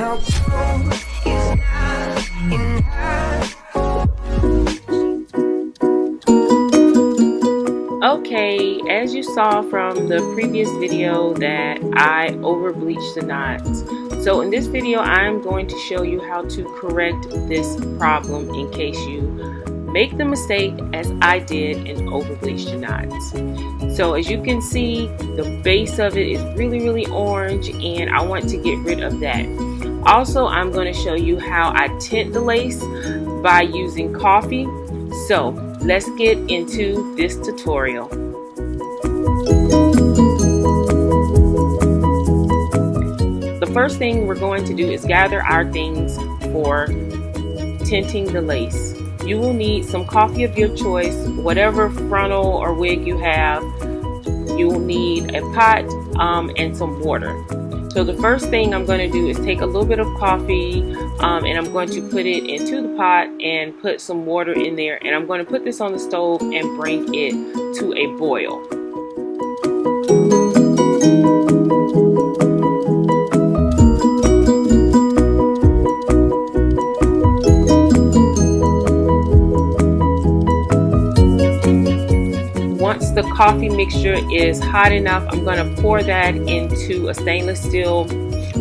Okay, as you saw from the previous video that I over bleached the knots. So in this video I'm going to show you how to correct this problem in case you make the mistake as I did and over bleach the knots. So as you can see, the base of it is really orange and I want to get rid of that. Also, I'm going to show you how I tint the lace by using coffee. So let's get into this tutorial. The first thing we're going to do is gather our things for tinting the lace. You will need some coffee of your choice, whatever frontal or wig you have. You will need a pot and some water. So the first thing I'm going to do is take a little bit of coffee and I'm going to put it into the pot and put some water in there, and I'm going to put this on the stove and bring it to a boil. Once the coffee mixture is hot enough, I'm going to pour that into a stainless steel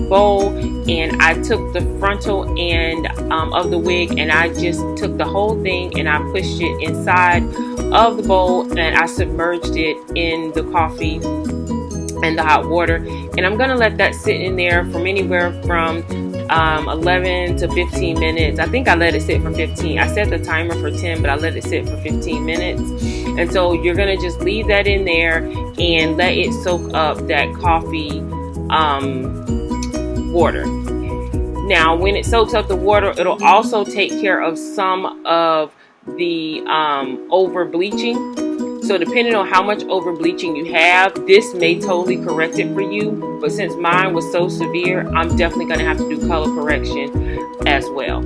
bowl, and I took the frontal end of the wig and I just took the whole thing and I pushed it inside of the bowl and I submerged it in the coffee and the hot water, and I'm going to let that sit in there from anywhere from 11 to 15 minutes. I think I let it sit for 15. I set the timer for 10, but I let it sit for 15 minutes. And so you're going to just leave that in there and let it soak up that coffee water. Now when it soaks up the water, it'll also take care of some of the over bleaching. So depending on how much over bleaching you have, this may totally correct it for you. But since mine was so severe, I'm definitely going to have to do color correction as well.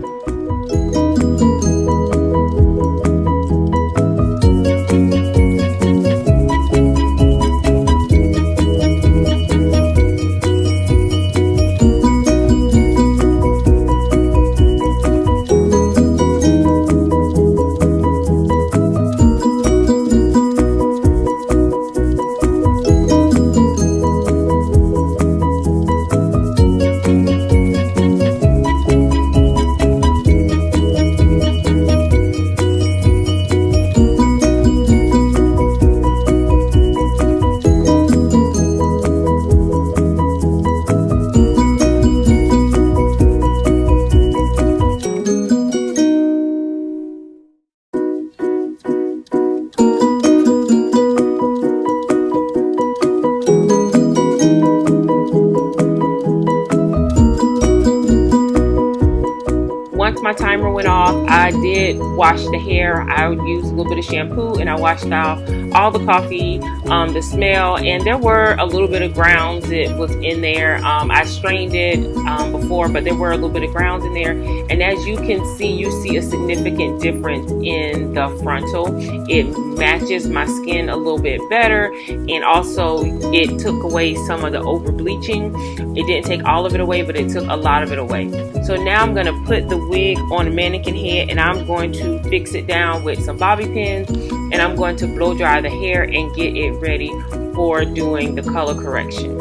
Once my timer went off, I did wash the hair. I used a little bit of shampoo and I washed off all the coffee, the smell, and there were a little bit of grounds that was in there. I strained it before, but there were a little bit of grounds in there. And as you can see, you see a significant difference in the frontal. It matches my skin a little bit better, and also it took away some of the over bleaching. It didn't take all of it away, but it took a lot of it away. So now I'm going to put the wig on a mannequin head and I'm going to fix it down with some bobby pins, and I'm going to blow dry the hair and get it ready for doing the color correction.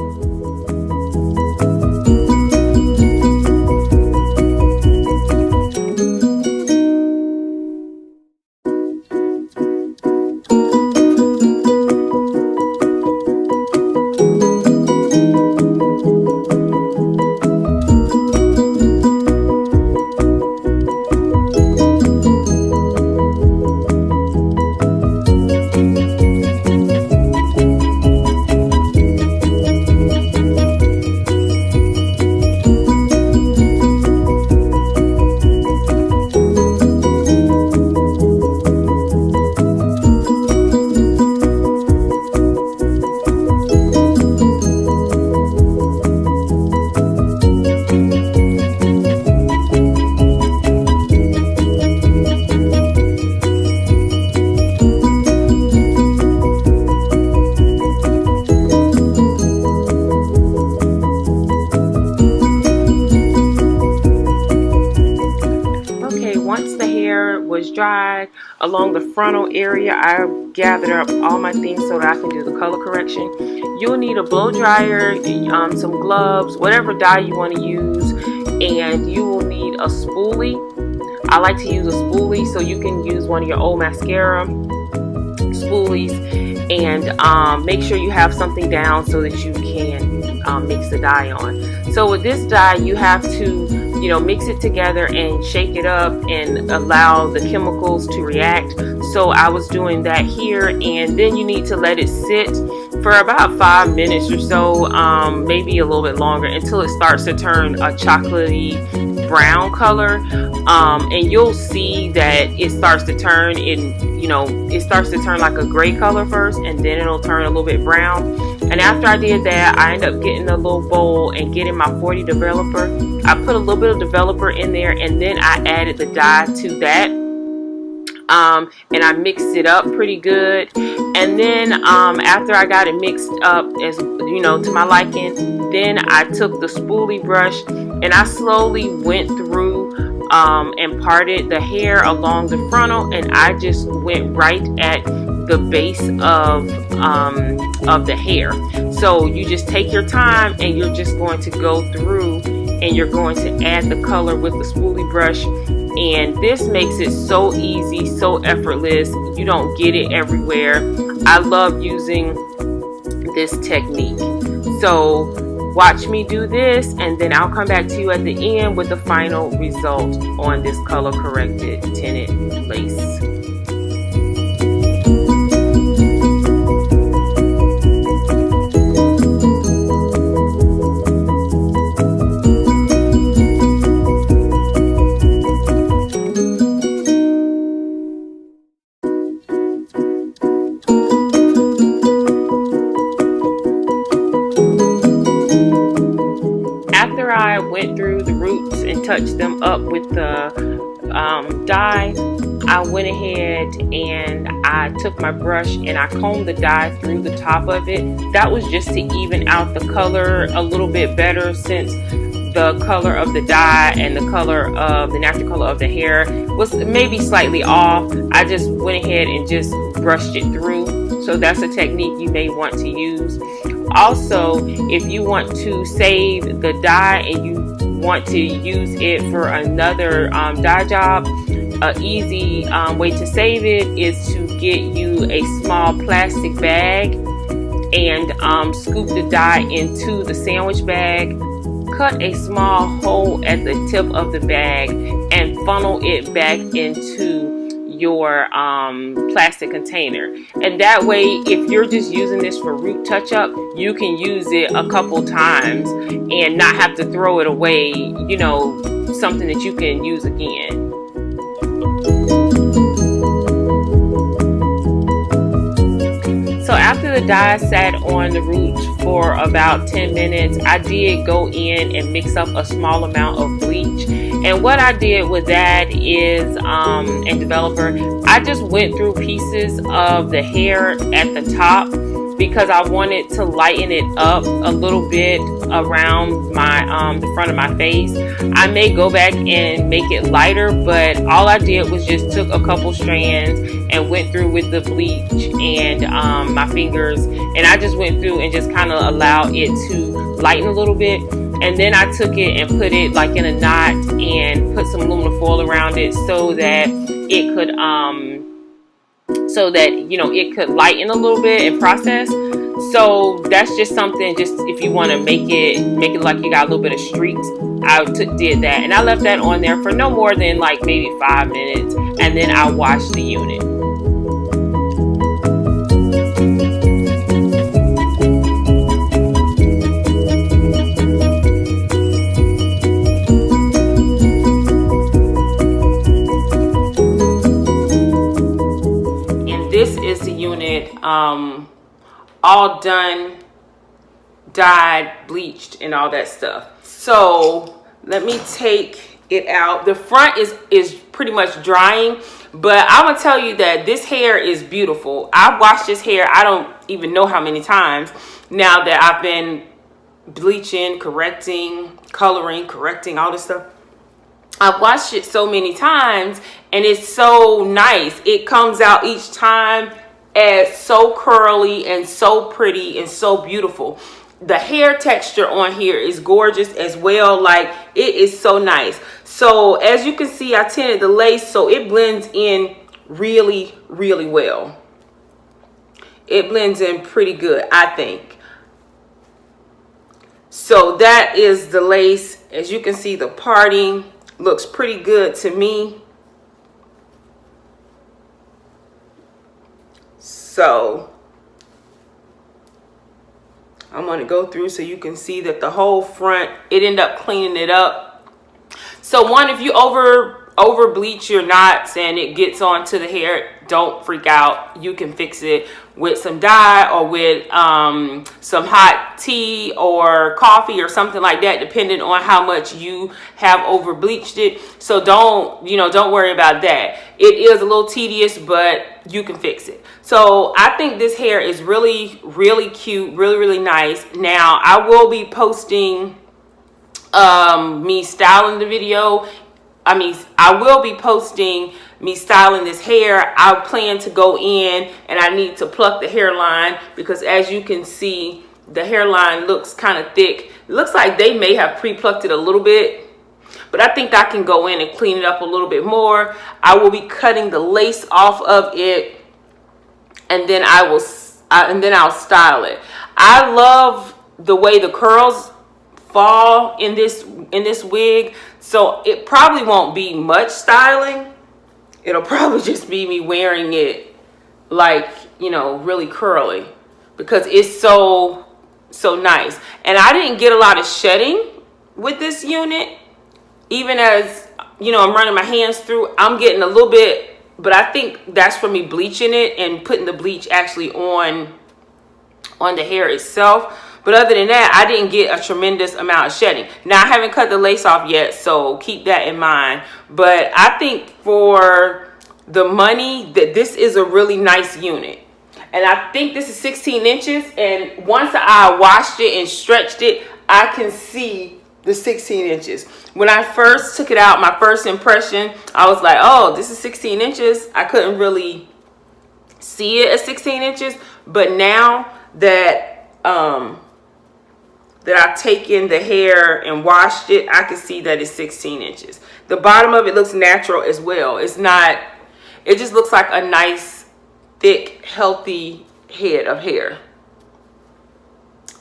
dried. Along the frontal area, I gathered up all my things so that I can do the color correction. You'll need a blow dryer, some gloves, whatever dye you want to use, and you will need a spoolie. I like to use a spoolie, so you can use one of your old mascara spoolies, and make sure you have something down so that you can mix the dye on. So with this dye, you have to mix it together and shake it up and allow the chemicals to react. So I was doing that here, and then you need to let it sit for about 5 minutes or so, maybe a little bit longer, until it starts to turn a chocolatey brown color, and you'll see that it starts to turn it starts to turn like a gray color first, and then it'll turn a little bit brown. And after I did that, I ended up getting a little bowl and getting my 40 developer. I put a little bit of developer in there, and then I added the dye to that, and I mixed it up pretty good. And then after I got it mixed up, as to my liking, then I took the spoolie brush and I slowly went through and parted the hair along the frontal, and I just went right at the base of the hair. So you just take your time, and you're just going to go through, and you're going to add the color with the spoolie brush. And this makes it so easy, so effortless. You don't get it everywhere. I love using this technique. So watch me do this, and then I'll come back to you at the end with the final result on this color corrected tinted lace. After I went through the roots and touched them up with the dye, I went ahead and I took my brush and I combed the dye through the top of it. That was just to even out the color a little bit better, since the color of the dye and the color of the natural color of the hair was maybe slightly off. I just went ahead and just brushed it through. So that's a technique you may want to use. Also, if you want to save the dye and you want to use it for another dye job, an easy way to save it is to get you a small plastic bag and scoop the dye into the sandwich bag. Cut a small hole at the tip of the bag and funnel it back into your plastic container. And that way, if you're just using this for root touch-up, you can use it a couple times and not have to throw it away, something that you can use again. So after the dye sat on the roots for about 10 minutes, I did go in and mix up a small amount of bleach. And what I did with that is, and developer, I just went through pieces of the hair at the top because I wanted to lighten it up a little bit around my the front of my face. I may go back and make it lighter, but all I did was just took a couple strands and went through with the bleach and my fingers, and I just went through and just kind of allowed it to lighten a little bit. And then I took it and put it like in a knot and put some aluminum foil around it so that it could it could lighten a little bit and process. So that's just something, just if you want to make it like you got a little bit of streaks. I did that, and I left that on there for no more than like maybe 5 minutes, and then I washed the unit. This is the unit, all done, dyed, bleached, and all that stuff. So let me take it out. The front is pretty much drying, but I'm gonna tell you that this hair is beautiful. I've washed this hair, I don't even know how many times now that I've been bleaching, correcting, coloring, correcting, all this stuff. I've watched it so many times and it's so nice. It comes out each time as so curly and so pretty and so beautiful. The hair texture on here is gorgeous as well. Like, it is so nice. So as you can see, I tinted the lace so it blends in really, really well. It blends in pretty good, I think. So that is the lace. As you can see, the parting looks pretty good to me. So I'm going to go through so you can see that the whole front, it ended up cleaning it up. So one, if you over bleach your knots and it gets onto the hair, don't freak out. You can fix it with some dye or with some hot tea or coffee or something like that, depending on how much you have over bleached it. So don't worry about that. It is a little tedious, but you can fix it. So I think this hair is really, really cute, really, really nice. Now I will be posting me styling the video. I will be posting me styling this hair. I plan to go in and I need to pluck the hairline because as you can see, the hairline looks kind of thick. It looks like they may have pre-plucked it a little bit, but I think I can go in and clean it up a little bit more. I will be cutting the lace off of it and then I'll style it. I love the way the curls fall in this wig, so it probably won't be much styling. It'll probably just be me wearing it like, really curly because it's so nice. And I didn't get a lot of shedding with this unit. Even as I'm running my hands through, I'm getting a little bit, but I think that's for me bleaching it and putting the bleach actually on the hair itself. But other than that, I didn't get a tremendous amount of shedding. Now, I haven't cut the lace off yet, so keep that in mind. But I think for the money, that this is a really nice unit. And I think this is 16 inches. And once I washed it and stretched it, I can see the 16 inches. When I first took it out, my first impression, I was like, oh, this is 16 inches. I couldn't really see it as 16 inches. But now that I've taken the hair and washed it, I can see that it's 16 inches. The bottom of it looks natural as well. It's not, it just looks like a nice, thick, healthy head of hair.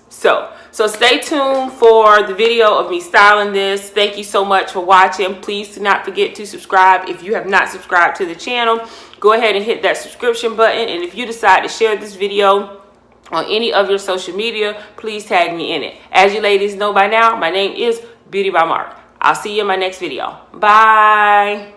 So stay tuned for the video of me styling this. Thank you so much for watching. Please do not forget to subscribe. If you have not subscribed to the channel, go ahead and hit that subscription button. And if you decide to share this video on any of your social media, please tag me in it. As you ladies know by now, my name is Beauty by Mark. I'll see you in my next video. Bye.